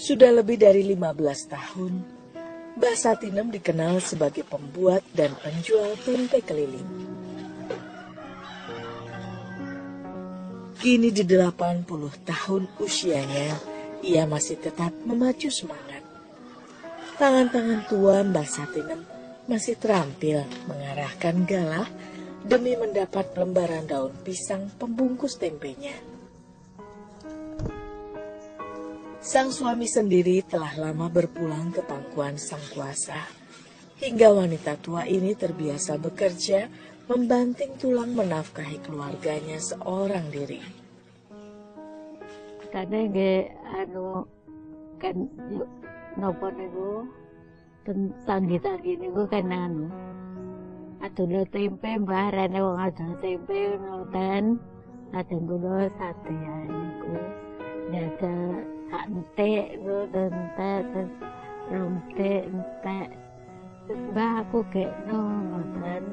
Sudah lebih dari 15 tahun, Mbah Satinem dikenal sebagai pembuat dan penjual tempe keliling. Kini di 80 tahun usianya, ia masih tetap memacu semangat. Tangan-tangan tua Mbah Satinem masih terampil mengarahkan galah demi mendapat lembaran daun pisang pembungkus tempenya. Sang suami sendiri telah lama berpulang ke pangkuan sang kuasa, hingga wanita tua ini terbiasa bekerja membanting tulang menafkahi keluarganya seorang diri. Karena kan nopo niku tanggi-tanggi niku kan adol tempe mbah rene wong adol tempe ngoten lajeng kula sadean niku jaga entek entek entek mbah aku gekno ngoten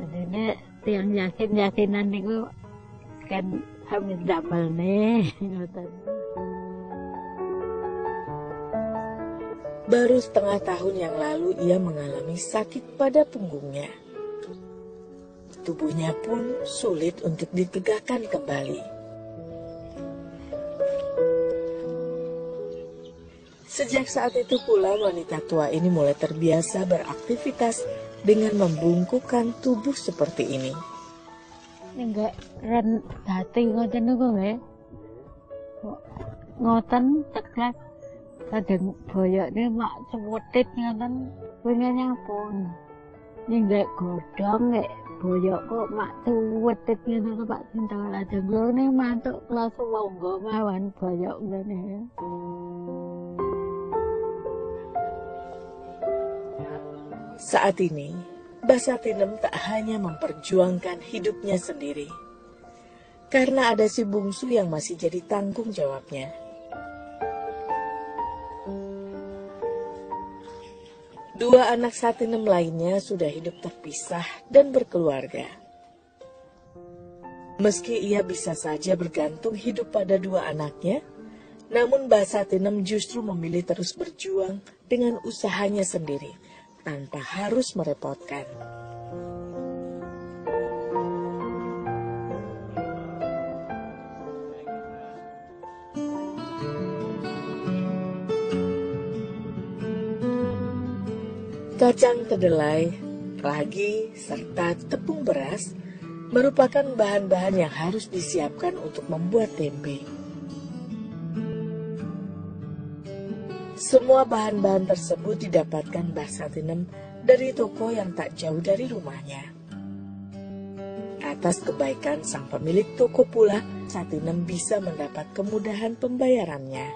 dene tiyang yakin-yakinan niku kan hamil damelne ngoten. Baru setengah tahun yang lalu ia mengalami sakit pada punggungnya. Tubuhnya pun sulit untuk ditegakkan kembali. Sejak saat itu pula wanita tua ini mulai terbiasa beraktivitas dengan membungkukkan tubuh seperti ini. Enggak ren dati ngoten niku nggih. Ngoten tegas kadang boyokne mak sewetit ngoten pengen nyapun. Ning godhong nek boyok kok mak sewetit ngoten Pak Cinta lajeng kula ning mantuk kula suwangga mawon boyok ngene. Saat ini, Mbah Satinem tak hanya memperjuangkan hidupnya sendiri, karena ada si bungsu yang masih jadi tanggung jawabnya. Dua anak Satinem lainnya sudah hidup terpisah dan berkeluarga. Meski ia bisa saja bergantung hidup pada dua anaknya, namun Mbah Satinem justru memilih terus berjuang dengan usahanya sendiri, tanpa harus merepotkan. Kacang kedelai, ragi, serta tepung beras merupakan bahan-bahan yang harus disiapkan untuk membuat tempe. Semua bahan-bahan tersebut didapatkan Mbah Satinem dari toko yang tak jauh dari rumahnya. Atas kebaikan sang pemilik toko pula, Satinem bisa mendapat kemudahan pembayarannya.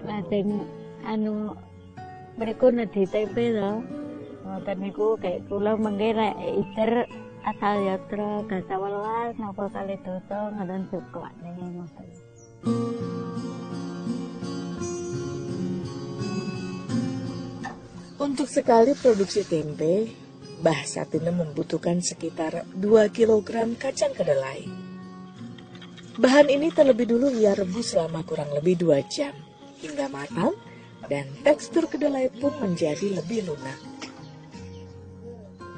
Lajeng berikut di tempe lho. Ngoten niku kayak kula mengke rek iter asal yatra gasa welas napa kali dosa ngoten cukup ning ngoten. Untuk sekali produksi tempe, Mbah Satinem membutuhkan sekitar 2 kg kacang kedelai. Bahan ini terlebih dulu ia rebus selama kurang lebih 2 jam hingga matang, dan tekstur kedelai pun menjadi lebih lunak.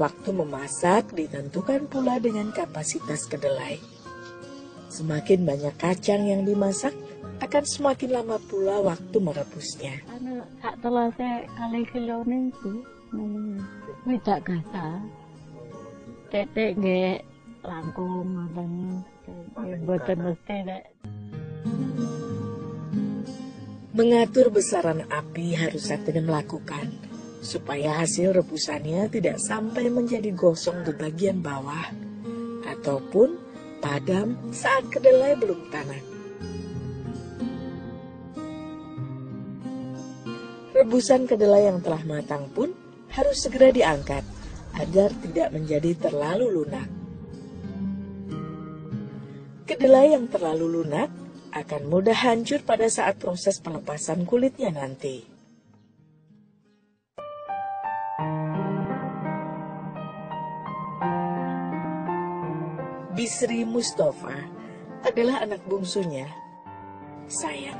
Waktu memasak ditentukan pula dengan kapasitas kedelai. Semakin banyak kacang yang dimasak, akan semakin lama pula waktu merebusnya. Sak telase kali kilo niku widak gasa. Tetek nggih langkung ngoten. Mboten mesti nek. Mengatur besaran api harus Satinem lakukan, supaya hasil rebusannya tidak sampai menjadi gosong di bagian bawah, ataupun padam saat kedelai belum tanak. Rebusan kedelai yang telah matang pun harus segera diangkat, agar tidak menjadi terlalu lunak. Kedelai yang terlalu lunak akan mudah hancur pada saat proses pelepasan kulitnya nanti. Bisri Mustafa adalah anak bungsunya Sayang,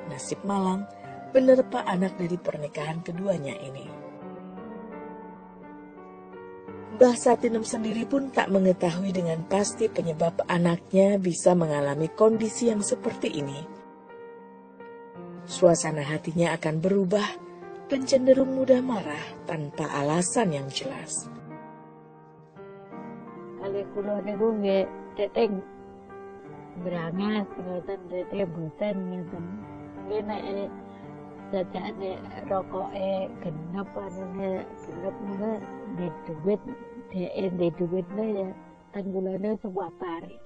nasib malang menerpa anak dari pernikahan keduanya ini. Mbah Satinem sendiri pun tak mengetahui dengan pasti penyebab anaknya bisa mengalami kondisi yang seperti ini. Suasana hatinya akan berubah dan cenderung mudah marah tanpa alasan yang jelas. Kali kula niku nggih teteng berangas ngoten teteng boten ngoten. Nggih nek jajane rokoke genep anune genep ngono di duit di duitnya ya tanggulannya sebuah pari.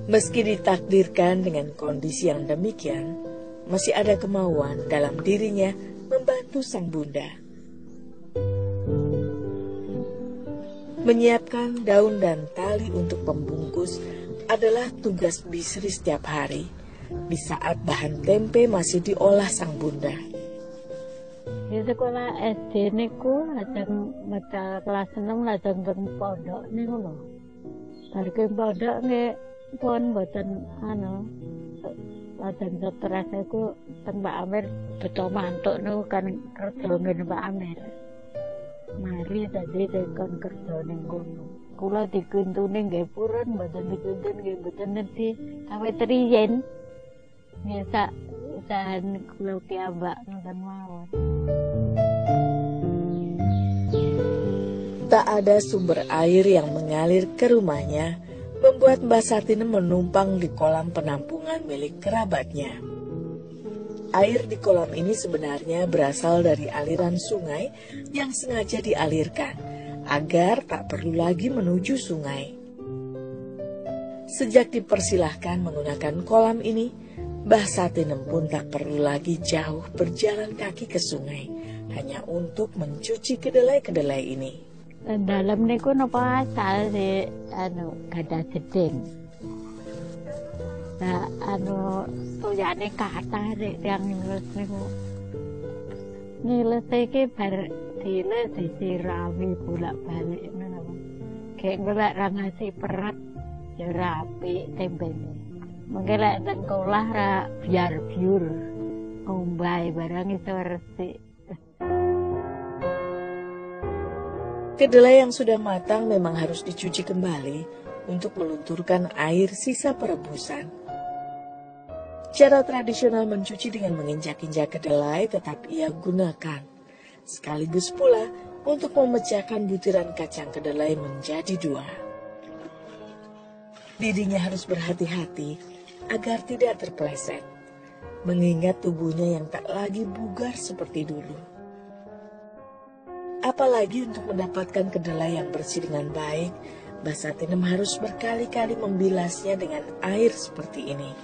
Meski ditakdirkan dengan kondisi yang demikian, masih ada kemauan dalam dirinya membantu sang bunda. Menyiapkan daun dan tali untuk pembungkus adalah tugas Bisri setiap hari, di saat bahan tempe masih diolah sang bunda. Di sekolah SD niku lajeng medal kelas 6 lajeng teng pondok niku lho. Bari ke pondok nggih pun boten lajeng stres iku teng Mbak Amir beto mantuk niku kan kerja ngene Mbak Amir. Mari dadi kon kerja ning kono. Kula dikuntune nggih purun mboten dikuntun nggih mboten ngerti awet riyen. Nggih sak usahan kula piyambak ngoten mawon. Tak ada sumber air yang mengalir ke rumahnya, membuat Mbah Satinem menumpang di kolam penampungan milik kerabatnya. Air di kolam ini sebenarnya berasal dari aliran sungai yang sengaja dialirkan, agar tak perlu lagi menuju sungai. Sejak dipersilahkan menggunakan kolam ini, Mbah Satinem pun tak perlu lagi jauh berjalan kaki ke sungai, hanya untuk mencuci kedelai-kedelai ini. Dalam niku napa asal si gadah jeding. Nah toyane kata yang ngiles niku. Ngiles iki bar diles disirami bolak-balik ngono. Kayak golek ra ngasih perat ya rapi tempene. Mengke lek teng sekolah ra biar biur. Ombahe barang iso resik. Kedelai yang sudah matang memang harus dicuci kembali untuk melunturkan air sisa perebusan. Cara tradisional mencuci dengan menginjak-injak kedelai tetap ia gunakan, sekaligus pula untuk memecahkan butiran kacang kedelai menjadi dua. Dirinya harus berhati-hati agar tidak terpeleset, mengingat tubuhnya yang tak lagi bugar seperti dulu. Apalagi untuk mendapatkan kedelai yang bersih dengan baik, Mbah Satinem harus berkali-kali membilasnya dengan air seperti ini.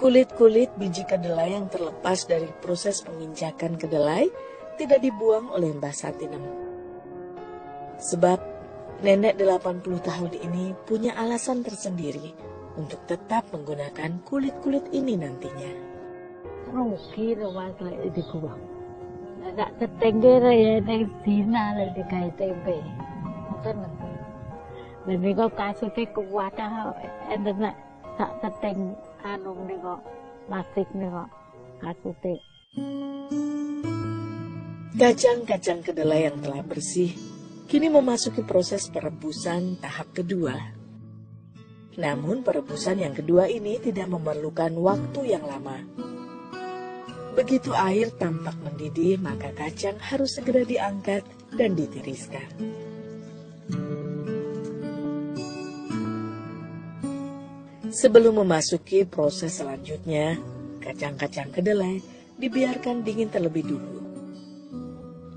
Kulit-kulit biji kedelai yang terlepas dari proses penginjakan kedelai tidak dibuang oleh Mbah Satinem. Sebab nenek 80 tahun ini punya alasan tersendiri untuk tetap menggunakan kulit-kulit ini nantinya. Rugi mas lek dibuang. Tak tetengge ya ning dina lek digawe tempe. Ngoten lho. Lan niku kasute kuat enten sak teteng niku plastik niku kasute. Kacang-kacang kedelai yang telah bersih kini memasuki proses perebusan tahap kedua. Namun perebusan yang kedua ini tidak memerlukan waktu yang lama. Begitu air tampak mendidih, maka kacang harus segera diangkat dan ditiriskan. Sebelum memasuki proses selanjutnya, kacang-kacang kedelai dibiarkan dingin terlebih dulu.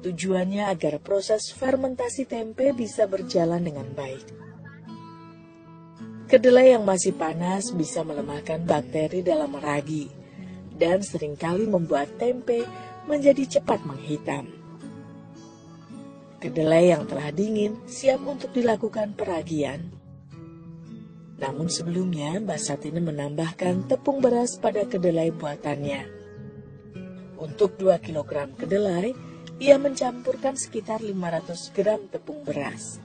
Tujuannya agar proses fermentasi tempe bisa berjalan dengan baik. Kedelai yang masih panas bisa melemahkan bakteri dalam ragi dan seringkali membuat tempe menjadi cepat menghitam. Kedelai yang telah dingin siap untuk dilakukan peragian. Namun sebelumnya Mbah Satinem menambahkan tepung beras pada kedelai buatannya. Untuk 2 kg kedelai, ia mencampurkan sekitar 500 gram tepung beras.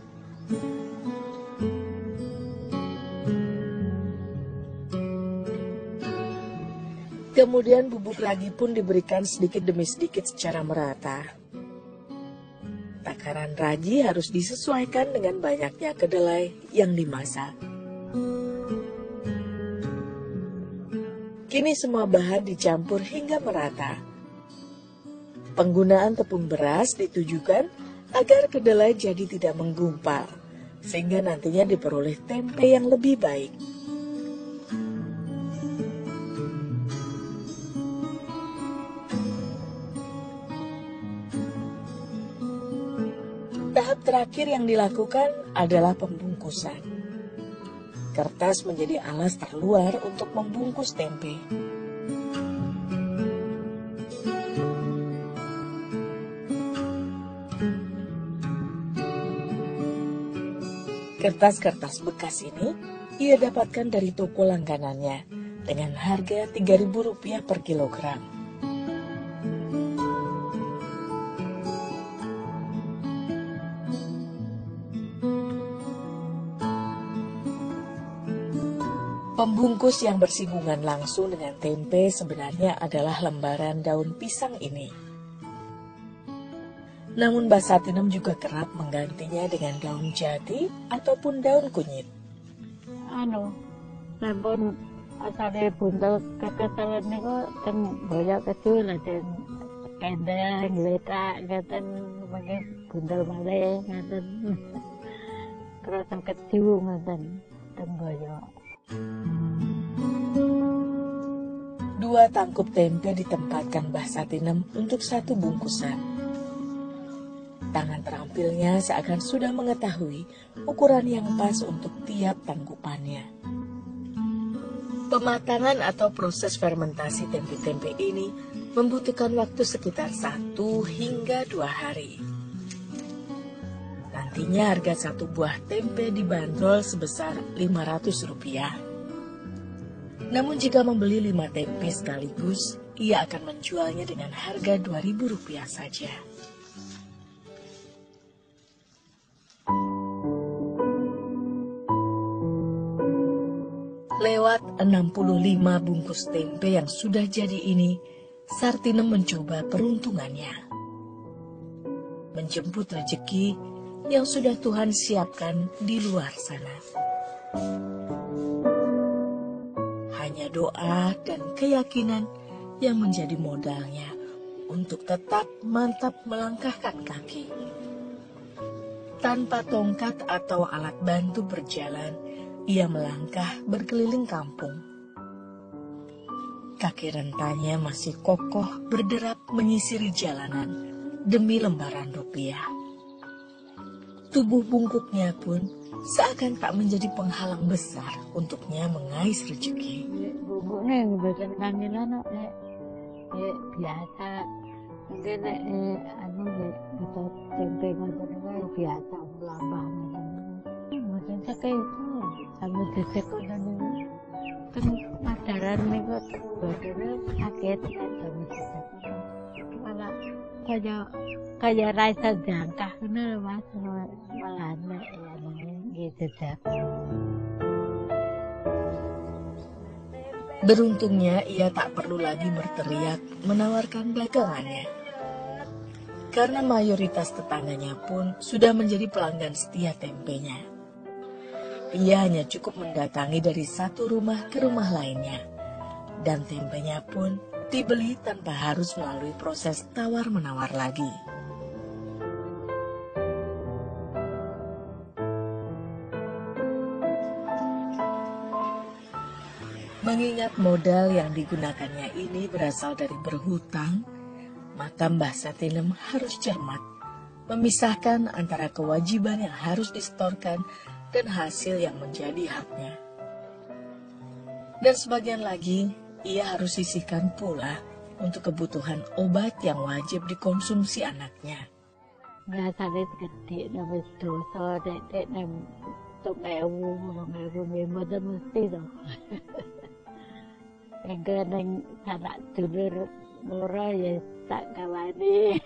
Kemudian bubuk ragi pun diberikan sedikit demi sedikit secara merata. Takaran ragi harus disesuaikan dengan banyaknya kedelai yang dimasak. Kini semua bahan dicampur hingga merata. Penggunaan tepung beras ditujukan agar kedelai jadi tidak menggumpal, sehingga nantinya diperoleh tempe yang lebih baik. Tahap terakhir yang dilakukan adalah pembungkusan. Kertas menjadi alas terluar untuk membungkus tempe. Kertas-kertas bekas ini ia dapatkan dari toko langganannya dengan harga Rp3.000 per kilogram. Pembungkus yang bersinggungan langsung dengan tempe sebenarnya adalah lembaran daun pisang ini. Namun Mbak Satinem juga kerap menggantinya dengan daun jati ataupun daun kunyit. Sampun asale buntel keketelan niku teng boyo kecil dan kendel ngletak ngaten mangke buntel malih ngaten. Terus teng kecil ngaten teng boyo. 2 tangkup tempe ditempatkan Mbah Satinem untuk 1 bungkusan. Tangan terampilnya seakan sudah mengetahui ukuran yang pas untuk tiap tangkupannya. Pematangan atau proses fermentasi tempe-tempe ini membutuhkan waktu sekitar 1 hingga 2 hari. Nantinya harga 1 buah tempe dibanderol sebesar Rp500. Namun jika membeli 5 tempe sekaligus, ia akan menjualnya dengan harga Rp2.000 saja. Lewat 65 bungkus tempe yang sudah jadi ini, Sartinem mencoba peruntungannya. Menjemput rezeki yang sudah Tuhan siapkan di luar sana. Hanya doa dan keyakinan yang menjadi modalnya untuk tetap mantap melangkahkan kaki. Tanpa tongkat atau alat bantu berjalan, ia melangkah berkeliling kampung. Kaki rentanya masih kokoh berderap menyisiri jalanan demi lembaran rupiah. Tubuh bungkuknya pun seakan tak menjadi penghalang besar untuknya mengais rezeki. Bubuknya bukan kangelan biasa. Mungkin kita tempe ngoten biasa melambah ngoten sekali itu sambil disekonan ini kan padaran niku badane kaget malah kaya rasa jangkah ngono Mas malah gitu dah. Beruntungnya ia tak perlu lagi berteriak menawarkan dagangannya. Karena mayoritas tetangganya pun sudah menjadi pelanggan setia tempenya. Ia hanya cukup mendatangi dari satu rumah ke rumah lainnya. Dan tempenya pun dibeli tanpa harus melalui proses tawar-menawar lagi. Mengingat modal yang digunakannya ini berasal dari berhutang, maka Mbah Satinem harus cermat, memisahkan antara kewajiban yang harus disetorkan dan hasil yang menjadi haknya. Dan sebagian lagi, ia harus sisihkan pula untuk kebutuhan obat yang wajib dikonsumsi anaknya. Biasanya gede, nama dosa, dek nama tok ewu, mesti dong. Kadang sanak dulur loro ya tak kawani.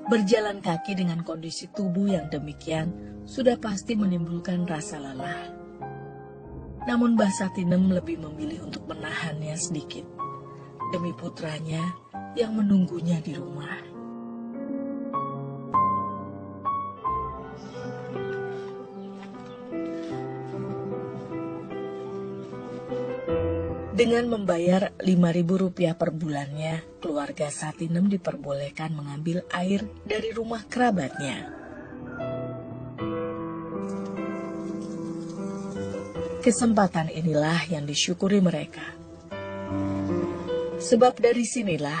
Berjalan kaki dengan kondisi tubuh yang demikian sudah pasti menimbulkan rasa lelah. Namun Mbah Satinem lebih memilih untuk menahannya sedikit demi putranya yang menunggunya di rumah. Dengan membayar Rp5.000 per bulannya, keluarga Satinem diperbolehkan mengambil air dari rumah kerabatnya. Kesempatan inilah yang disyukuri mereka. Sebab dari sinilah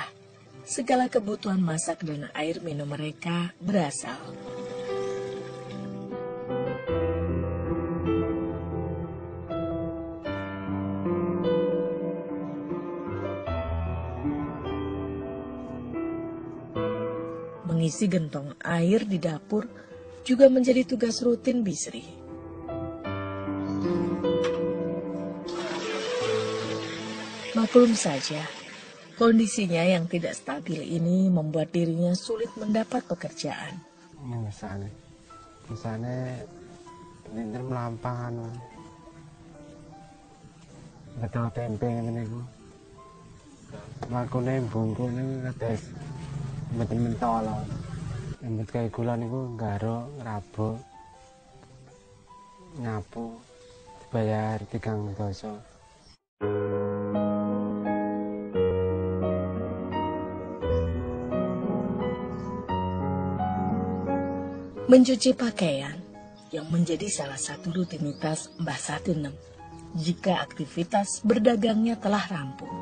segala kebutuhan masak dan air minum mereka berasal. Mengisi gentong air di dapur juga menjadi tugas rutin Bisri. Maklum saja, kondisinya yang tidak stabil ini membuat dirinya sulit mendapat pekerjaan. Misalnya ini melampang betul tempe ini makune bungkus ini kados mboten mentolo. Embet kayak gula niku garuk, rabuk, nyapu, dibayar 3.000. Mencuci pakaian yang menjadi salah satu rutinitas Mbah Satinem jika aktivitas berdagangnya telah rampung.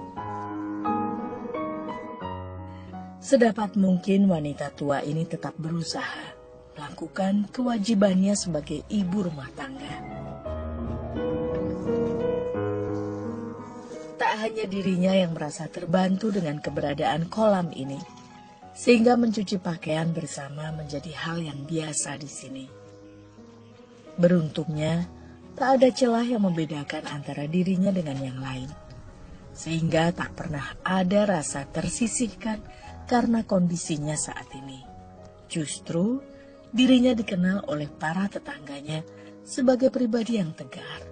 Sedapat mungkin wanita tua ini tetap berusaha melakukan kewajibannya sebagai ibu rumah tangga. Tak hanya dirinya yang merasa terbantu dengan keberadaan kolam ini, sehingga mencuci pakaian bersama menjadi hal yang biasa di sini. Beruntungnya, tak ada celah yang membedakan antara dirinya dengan yang lain, sehingga tak pernah ada rasa tersisihkan karena kondisinya saat ini. Justru, dirinya dikenal oleh para tetangganya sebagai pribadi yang tegar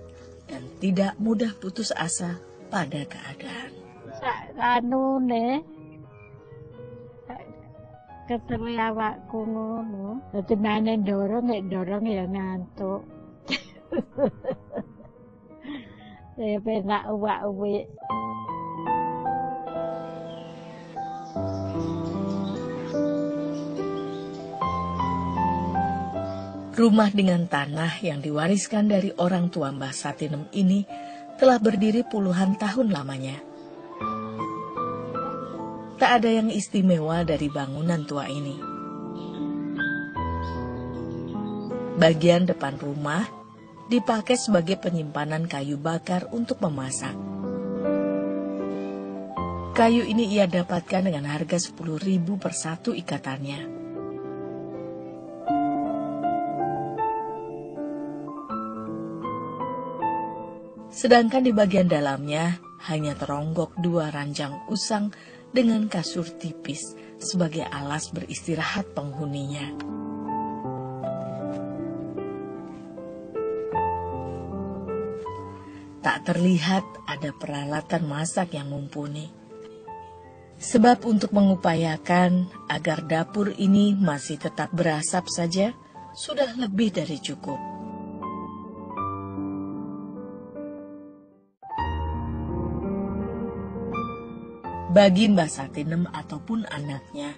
dan tidak mudah putus asa pada keadaan. Anu nih, ketemu awakku ngono, dadi manen dorong ya ngantuk. Saya penak uwak-uwik. Rumah dengan tanah yang diwariskan dari orang tua Mbah Satinem ini telah berdiri puluhan tahun lamanya. Tak ada yang istimewa dari bangunan tua ini. Bagian depan rumah dipakai sebagai penyimpanan kayu bakar untuk memasak. Kayu ini ia dapatkan dengan harga 10.000 per satu ikatannya. Sedangkan di bagian dalamnya hanya teronggok 2 ranjang usang dengan kasur tipis sebagai alas beristirahat penghuninya. Tak terlihat ada peralatan masak yang mumpuni. Sebab untuk mengupayakan agar dapur ini masih tetap berasap saja, sudah lebih dari cukup. Bagi Mbah Satinem ataupun anaknya,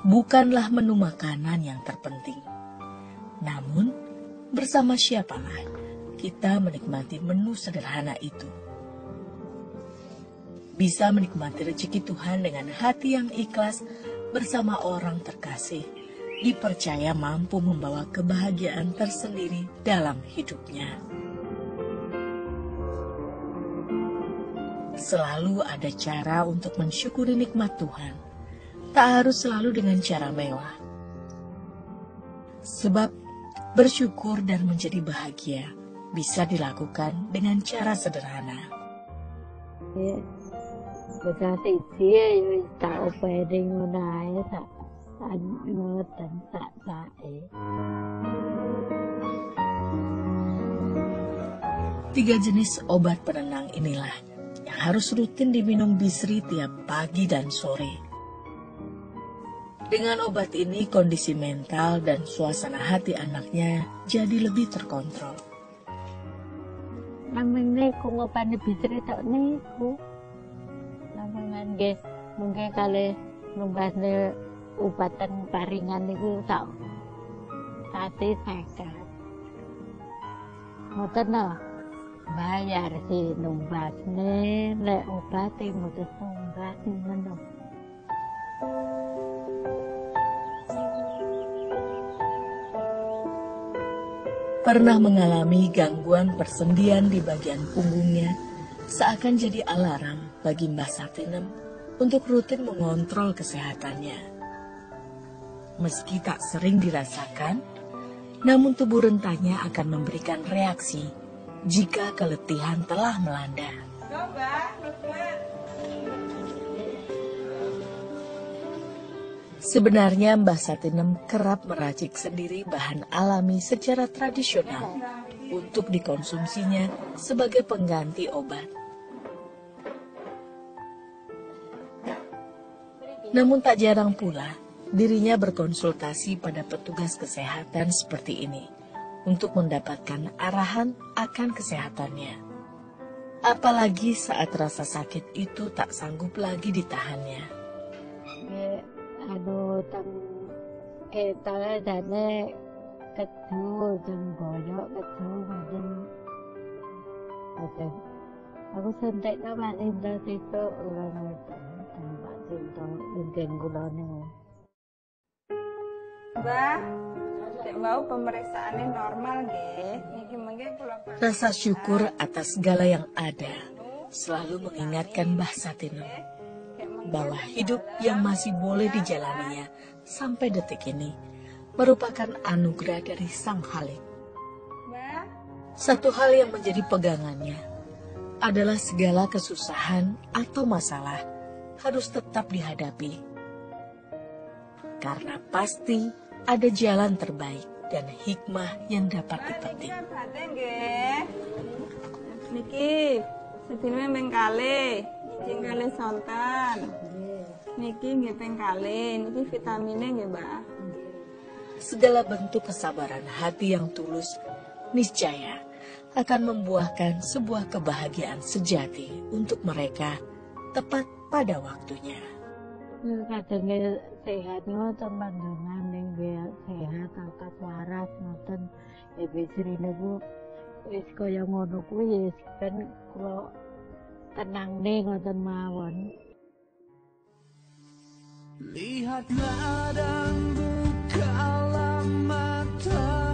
bukanlah menu makanan yang terpenting. Namun, bersama siapalah kita menikmati menu sederhana itu. Bisa menikmati rezeki Tuhan dengan hati yang ikhlas bersama orang terkasih, dipercaya mampu membawa kebahagiaan tersendiri dalam hidupnya. Selalu ada cara untuk mensyukuri nikmat Tuhan. Tak harus selalu dengan cara mewah. Sebab bersyukur dan menjadi bahagia bisa dilakukan dengan cara sederhana. Ya, berarti dia tak opering ngono ae tak ngoten sak-sake. 3 jenis obat penenang inilah yang harus rutin diminum Bisri tiap pagi dan sore. Dengan obat ini, kondisi mental dan suasana hati anaknya jadi lebih terkontrol. Namanya ku ngopane Bisri tok niku. Namanya nggih mungkin kali numbasne obatan paringan niku sak sate 50. Ngoten lho. Bayar sih numbasne lek obate mboten numbas ngono. Pernah mengalami gangguan persendian di bagian punggungnya, seakan jadi alarm bagi Mbah Satinem untuk rutin mengontrol kesehatannya. Meski tak sering dirasakan, namun tubuh rentahnya akan memberikan reaksi jika keletihan telah melanda. Sebenarnya Mbah Satinem kerap meracik sendiri bahan alami secara tradisional untuk dikonsumsinya sebagai pengganti obat. Namun tak jarang pula dirinya berkonsultasi pada petugas kesehatan seperti ini untuk mendapatkan arahan akan kesehatannya. Apalagi saat rasa sakit itu tak sanggup lagi ditahannya. Teng kita dane kedu teng boyok kedu ngoten. Aku sentek to Pak Sinto situ ora ngoten. Pak Sinto mungkin kulone. Mbah, nek mau pemeriksaannya normal nggih. Niki mengke kula Rasa syukur atas segala yang ada selalu mengingatkan Mbah Satinem bahwa hidup yang masih boleh dijalaninya sampai detik ini merupakan anugerah dari Sang Khalik. Satu hal yang menjadi pegangannya adalah segala kesusahan atau masalah harus tetap dihadapi. Karena pasti ada jalan terbaik dan hikmah yang dapat dipetik. Niki sedina ping kalih. Niki kalih sonten. Niki nggih ping kalih, niki vitamine nggih, Mbak. Segala bentuk kesabaran hati yang tulus niscaya akan membuahkan sebuah kebahagiaan sejati untuk mereka tepat pada waktunya. Kadang sehat ngoten panjenengan nggih sehat angkat waras ngoten. Bisri niku wis kaya ngono kuwi wis ben kula tenang nih ngoten mawon. Lihatlah dan bukalah mata.